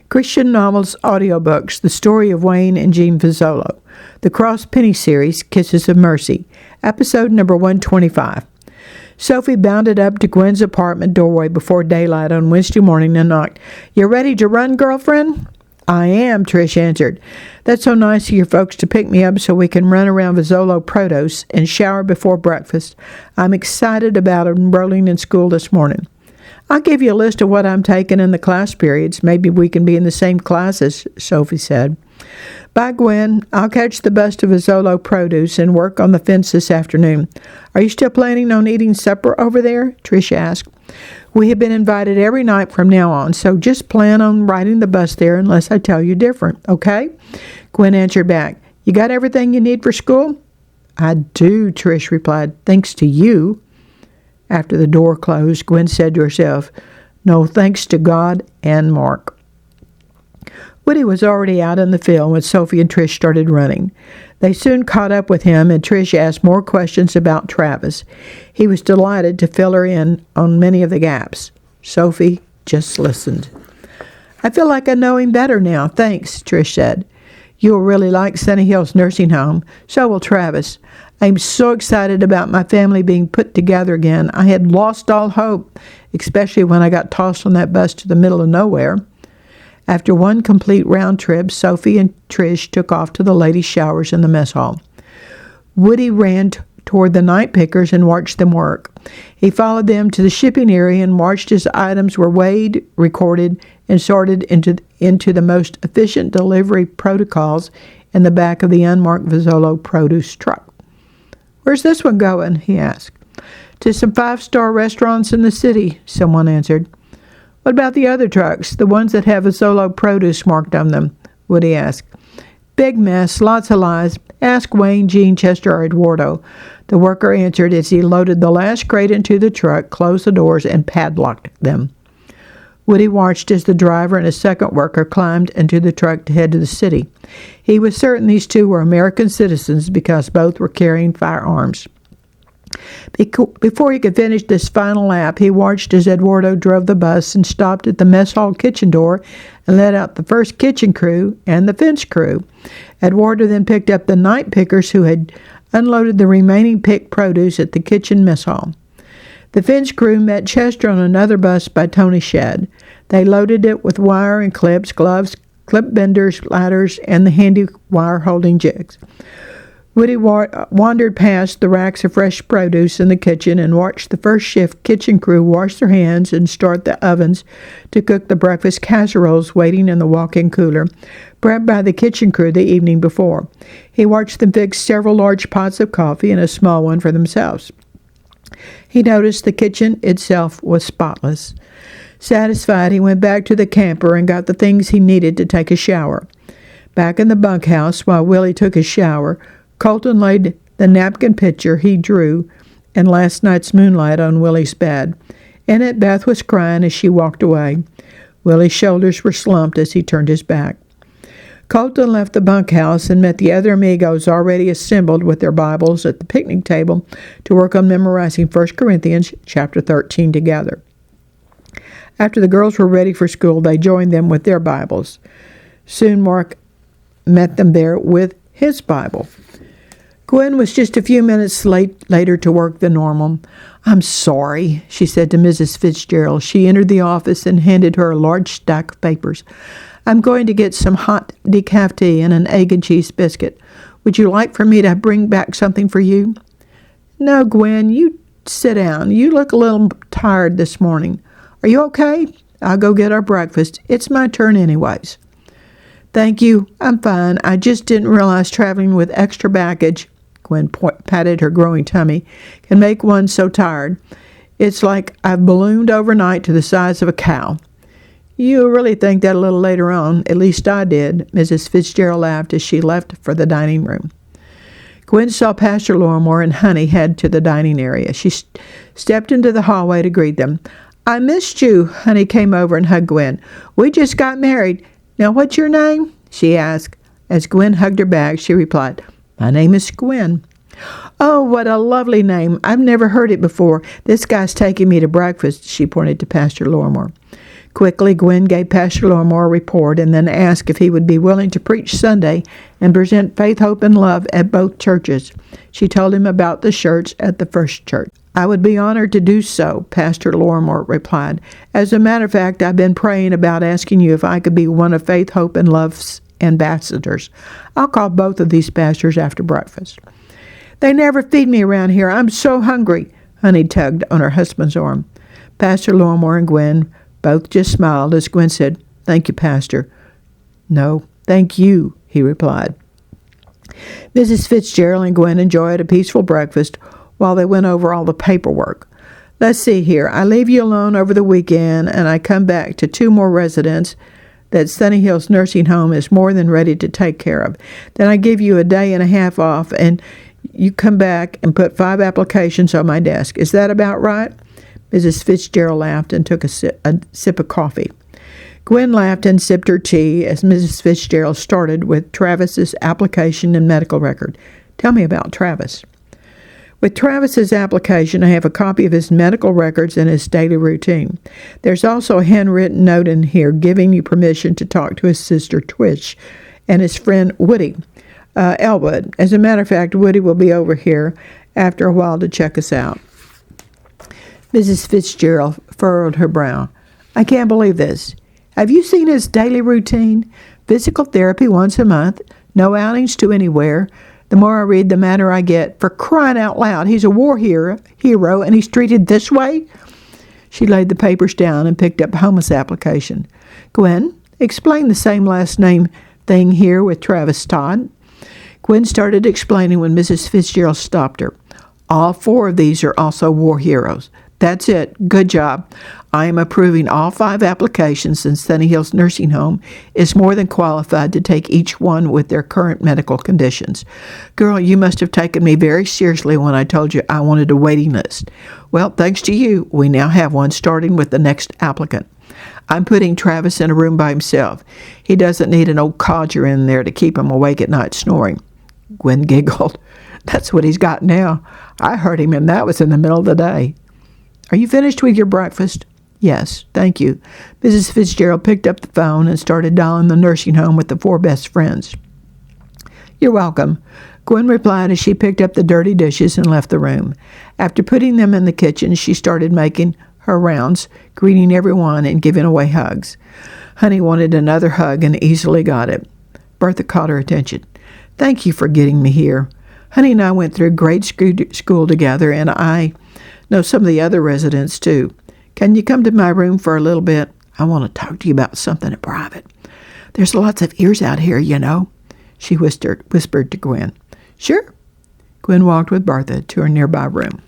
Christian Novels Audiobooks, The Story of Wayne and Jean Vozzolo. The Cross Penny Series, Kisses of Mercy. Episode number 125. Sophie bounded up to Gwen's apartment doorway before daylight on Wednesday morning and knocked. "You ready to run, girlfriend?" "I am," Trish answered. "That's so nice of your folks to pick me up so we can run around Vozzolo Produce and shower before breakfast. I'm excited about enrolling in school this morning." "I'll give you a list of what I'm taking in the class periods. Maybe we can be in the same classes," Sophie said. "Bye, Gwen. I'll catch the bus to Vozzolo Produce and work on the fence this afternoon." "Are you still planning on eating supper over there?" Trish asked. "We have been invited every night from now on, so just plan on riding the bus there unless I tell you different, okay?" Gwen answered back. "You got everything you need for school?" "I do," Trish replied, "thanks to you." After the door closed, Gwen said to herself, "No thanks to God and Mark." Woody was already out in the field when Sophie and Trish started running. They soon caught up with him, and Trish asked more questions about Travis. He was delighted to fill her in on many of the gaps. Sophie just listened. "I feel like I know him better now, thanks," Trish said. "You'll really like Sunny Hills Nursing Home. So will Travis. I'm so excited about my family being put together again. I had lost all hope, especially when I got tossed on that bus to the middle of nowhere." After one complete round trip, Sophie and Trish took off to the ladies' showers in the mess hall. Woody ran toward the night pickers and watched them work. He followed them to the shipping area and watched as items were weighed, recorded, and sorted into the most efficient delivery protocols in the back of the unmarked Vozzolo Produce truck. "Where's this one going?" he asked. "To some 5-star restaurants in the city," someone answered. "What about the other trucks, the ones that have Vozzolo Produce marked on them?" Woody asked. "Big mess, lots of lies. Ask Wayne, Jean, Chester, or Eduardo," the worker answered as he loaded the last crate into the truck, closed the doors, and padlocked them. Woody watched as the driver and a second worker climbed into the truck to head to the city. He was certain these two were American citizens because both were carrying firearms. Before he could finish this final lap, he watched as Eduardo drove the bus and stopped at the mess hall kitchen door and let out the first kitchen crew and the fence crew. Eduardo then picked up the night pickers who had unloaded the remaining picked produce at the kitchen mess hall. The fence crew met Chester on another bus by Tony's shed. They loaded it with wire and clips, gloves, clip benders, ladders, and the handy wire-holding jigs. Woody wandered past the racks of fresh produce in the kitchen and watched the first shift kitchen crew wash their hands and start the ovens to cook the breakfast casseroles waiting in the walk-in cooler, prepped by the kitchen crew the evening before. He watched them fix several large pots of coffee and a small one for themselves. He noticed the kitchen itself was spotless. Satisfied, he went back to the camper and got the things he needed to take a shower. Back in the bunkhouse, while Willie took his shower, Colton laid the napkin picture he drew in last night's moonlight on Willie's bed. In it, Beth was crying as she walked away. Willie's shoulders were slumped as he turned his back. Colton left the bunkhouse and met the other amigos already assembled with their Bibles at the picnic table to work on memorizing 1 Corinthians chapter 13 together. After the girls were ready for school, they joined them with their Bibles. Soon Mark met them there with his Bible. Gwen was just a few minutes later to work than normal. "I'm sorry," she said to Mrs. Fitzgerald. She entered the office and handed her a large stack of papers. "I'm going to get some hot decaf tea and an egg and cheese biscuit. Would you like for me to bring back something for you?" "No, Gwen, you sit down. You look a little tired this morning. Are you okay? I'll go get our breakfast. It's my turn anyways." "Thank you. I'm fine. I just didn't realize traveling with extra baggage," Gwen patted her growing tummy, "can make one so tired. It's like I've ballooned overnight to the size of a cow." "You'll really think that a little later on. At least I did," Mrs. Fitzgerald laughed as she left for the dining room. Gwen saw Pastor Lorimore and Honey head to the dining area. She stepped into the hallway to greet them. "I missed you." Honey came over and hugged Gwen. "We just got married. Now, what's your name?" she asked. As Gwen hugged her back, she replied, "My name is Gwen." "Oh, what a lovely name. I've never heard it before. This guy's taking me to breakfast," she pointed to Pastor Lorimore. Quickly, Gwen gave Pastor Lorimer a report and then asked if he would be willing to preach Sunday and present faith, hope, and love at both churches. She told him about the shirts at the first church. I would be honored to do so, Pastor Lorimer replied. As a matter of fact, I've been praying about asking you if I could be one of Faith, Hope, and Love's ambassadors. I'll call both of these pastors after breakfast. They never feed me around here. I'm so hungry. Honey tugged on her husband's arm. Pastor Lorimer and Gwen both just smiled as Gwen said, "Thank you, Pastor." "No, thank you," he replied. Mrs. Fitzgerald and Gwen enjoyed a peaceful breakfast while they went over all the paperwork. "Let's see here. I leave you alone over the weekend, and I come back to 2 more residents that Sunny Hills Nursing Home is more than ready to take care of. Then I give you a day and a half off, and you come back and put 5 applications on my desk. Is that about right?" Mrs. Fitzgerald laughed and took a sip of coffee. Gwen laughed and sipped her tea as Mrs. Fitzgerald started with Travis's application and medical record. "Tell me about Travis." With Travis's application, I have a copy of his medical records and his daily routine. There's also a handwritten note in here giving you permission to talk to his sister Twitch and his friend Woody. Elwood. As a matter of fact, Woody will be over here after a while to check us out. Mrs. Fitzgerald furrowed her brow. "I can't believe this. Have you seen his daily routine? Physical therapy once a month, no outings to anywhere. The more I read, the madder I get. For crying out loud, he's a war hero, and he's treated this way?" She laid the papers down and picked up Homa's application. "Gwen, explain the same last name thing here with Travis Todd." Gwen started explaining when Mrs. Fitzgerald stopped her. "All 4 of these are also war heroes." "That's it. Good job. I am approving all 5 applications, and Sunny Hills Nursing Home is more than qualified to take each one with their current medical conditions. Girl, you must have taken me very seriously when I told you I wanted a waiting list. Well, thanks to you, we now have one, starting with the next applicant. I'm putting Travis in a room by himself. He doesn't need an old codger in there to keep him awake at night snoring." Gwen giggled. "That's what he's got now. I heard him, and that was in the middle of the day." "Are you finished with your breakfast?" "Yes, thank you." Mrs. Fitzgerald picked up the phone and started dialing the nursing home with the 4 best friends. "You're welcome," Gwen replied as she picked up the dirty dishes and left the room. After putting them in the kitchen, she started making her rounds, greeting everyone and giving away hugs. Honey wanted another hug and easily got it. Bertha caught her attention. "Thank you for getting me here. Honey and I went through grade school together, and I know some of the other residents, too. Can you come to my room for a little bit? I want to talk to you about something in private. There's lots of ears out here, you know," she whispered to Gwen. "Sure." Gwen walked with Bertha to her nearby room.